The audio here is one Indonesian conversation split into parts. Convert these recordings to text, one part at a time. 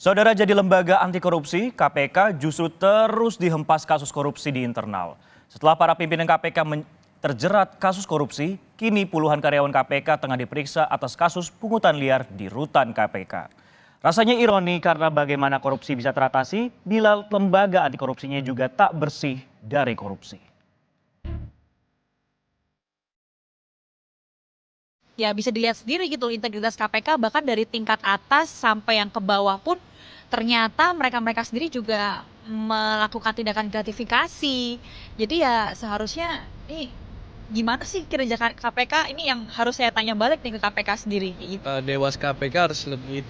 Saudara, jadi lembaga anti korupsi, KPK justru terus dihempas kasus korupsi di internal. Setelah para pimpinan KPK terjerat kasus korupsi, kini puluhan karyawan KPK tengah diperiksa atas kasus pungutan liar di rutan KPK. Rasanya ironi karena bagaimana korupsi bisa teratasi bila lembaga anti korupsinya juga tak bersih dari korupsi. Ya bisa dilihat sendiri gitu integritas KPK bahkan dari tingkat atas sampai yang ke bawah pun ternyata mereka-mereka sendiri juga melakukan tindakan gratifikasi. Jadi ya seharusnya ini gimana sih kinerja KPK ini yang harus saya tanya balik nih ke KPK sendiri gitu. Dewas KPK harus lebih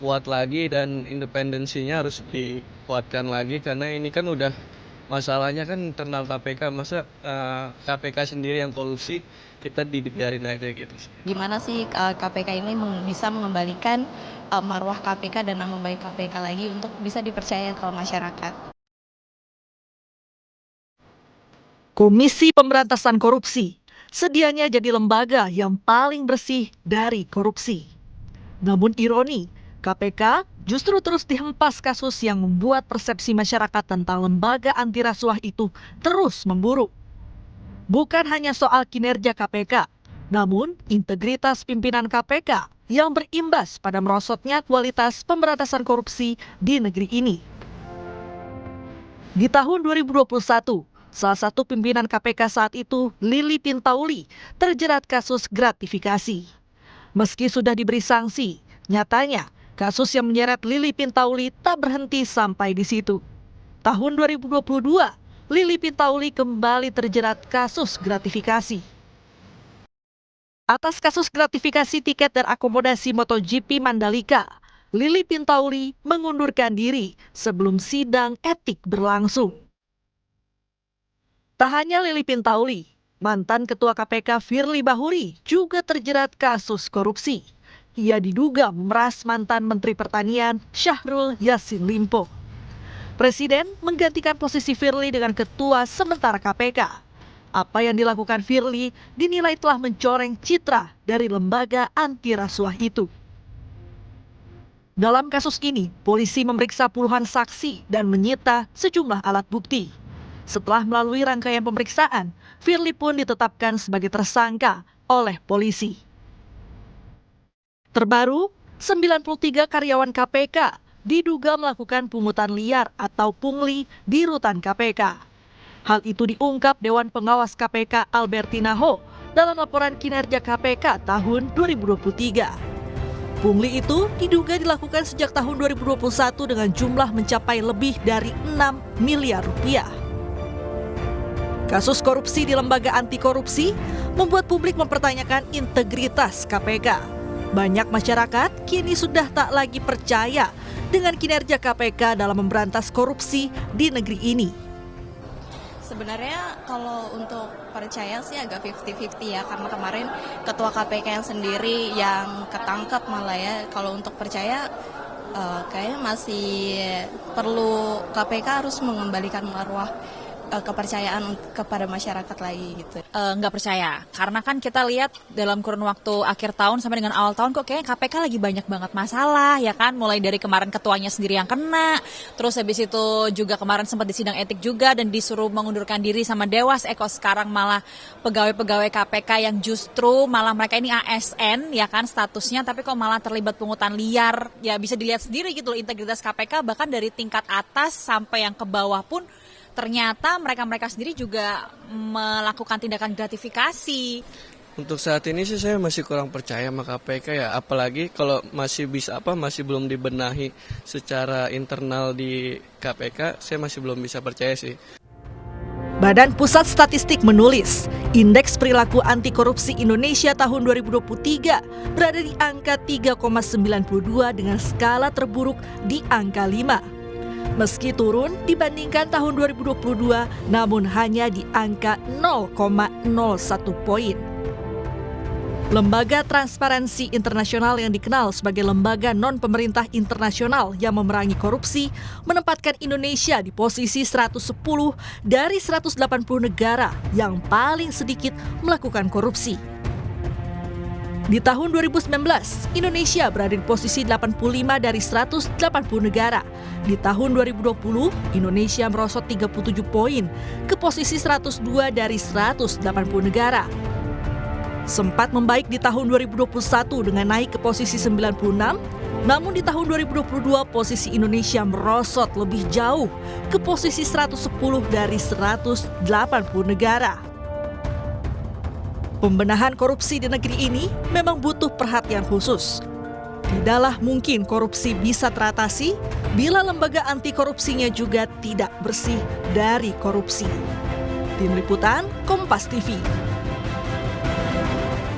kuat lagi dan independensinya harus dikuatkan lagi karena ini kan udah masalahnya kan internal KPK, masa KPK sendiri yang korupsi kita dibiarin aja gitu sih. Gimana sih KPK ini bisa mengembalikan marwah KPK dan nama baik KPK lagi untuk bisa dipercaya ke masyarakat. Komisi Pemberantasan Korupsi sedianya jadi lembaga yang paling bersih dari korupsi. Namun ironi, KPK justru terus dihempas kasus yang membuat persepsi masyarakat tentang lembaga anti rasuah itu terus memburuk. Bukan hanya soal kinerja KPK, namun integritas pimpinan KPK yang berimbas pada merosotnya kualitas pemberantasan korupsi di negeri ini. Di tahun 2021, salah satu pimpinan KPK saat itu, Lili Pintauli, terjerat kasus gratifikasi. Meski sudah diberi sanksi, nyatanya kasus yang menyeret Lili Pintauli tak berhenti sampai di situ. Tahun 2022, Lili Pintauli kembali terjerat kasus gratifikasi. Atas kasus gratifikasi tiket dan akomodasi MotoGP Mandalika, Lili Pintauli mengundurkan diri sebelum sidang etik berlangsung. Tak hanya Lili Pintauli, mantan Ketua KPK Firly Bahuri juga terjerat kasus korupsi. Ia diduga memeras mantan Menteri Pertanian Syahrul Yassin Limpo. Presiden menggantikan posisi Firly dengan ketua sementara KPK. Apa yang dilakukan Firly dinilai telah mencoreng citra dari lembaga anti rasuah itu. Dalam kasus ini, polisi memeriksa puluhan saksi dan menyita sejumlah alat bukti. Setelah melalui rangkaian pemeriksaan, Firly pun ditetapkan sebagai tersangka oleh polisi. Terbaru, 93 karyawan KPK diduga melakukan pungutan liar atau pungli di rutan KPK. Hal itu diungkap Dewan Pengawas KPK Albertina Ho dalam laporan kinerja KPK tahun 2023. Pungli itu diduga dilakukan sejak tahun 2021 dengan jumlah mencapai lebih dari 6 miliar rupiah. Kasus korupsi di lembaga anti korupsi membuat publik mempertanyakan integritas KPK. Banyak masyarakat kini sudah tak lagi percaya dengan kinerja KPK dalam memberantas korupsi di negeri ini. Sebenarnya kalau untuk percaya sih agak 50-50 ya, karena kemarin ketua KPK yang sendiri yang ketangkep malah ya. Kalau untuk percaya kayaknya masih perlu KPK harus mengembalikan marwah kepercayaan kepada masyarakat lagi gitu. Nggak percaya, karena kan kita lihat dalam kurun waktu akhir tahun sampai dengan awal tahun kok kayaknya KPK lagi banyak banget masalah ya kan, mulai dari kemarin ketuanya sendiri yang kena, terus habis itu juga kemarin sempat di sidang etik juga dan disuruh mengundurkan diri sama Dewas, kok sekarang malah pegawai-pegawai KPK yang justru malah mereka ini ASN ya kan statusnya, tapi kok malah terlibat pungutan liar. Ya bisa dilihat sendiri gitu loh integritas KPK bahkan dari tingkat atas sampai yang ke bawah pun ternyata mereka-mereka sendiri juga melakukan tindakan gratifikasi. Untuk saat ini sih saya masih kurang percaya sama KPK ya, apalagi kalau masih belum dibenahi secara internal di KPK, saya masih belum bisa percaya sih. Badan Pusat Statistik menulis, Indeks Perilaku Anti Korupsi Indonesia tahun 2023 berada di angka 3,92 dengan skala terburuk di angka 5. Meski turun dibandingkan tahun 2022, namun hanya di angka 0,01 poin. Lembaga Transparansi Internasional yang dikenal sebagai lembaga non-pemerintah internasional yang memerangi korupsi menempatkan Indonesia di posisi 110 dari 180 negara yang paling sedikit melakukan korupsi. Di tahun 2019, Indonesia berada di posisi 85 dari 180 negara. Di tahun 2020, Indonesia merosot 37 poin ke posisi 102 dari 180 negara. Sempat membaik di tahun 2021 dengan naik ke posisi 96, namun di tahun 2022 posisi Indonesia merosot lebih jauh ke posisi 110 dari 180 negara. Pembenahan korupsi di negeri ini memang butuh perhatian khusus. Tidaklah mungkin korupsi bisa teratasi bila lembaga anti korupsinya juga tidak bersih dari korupsi. Tim Liputan, Kompas TV.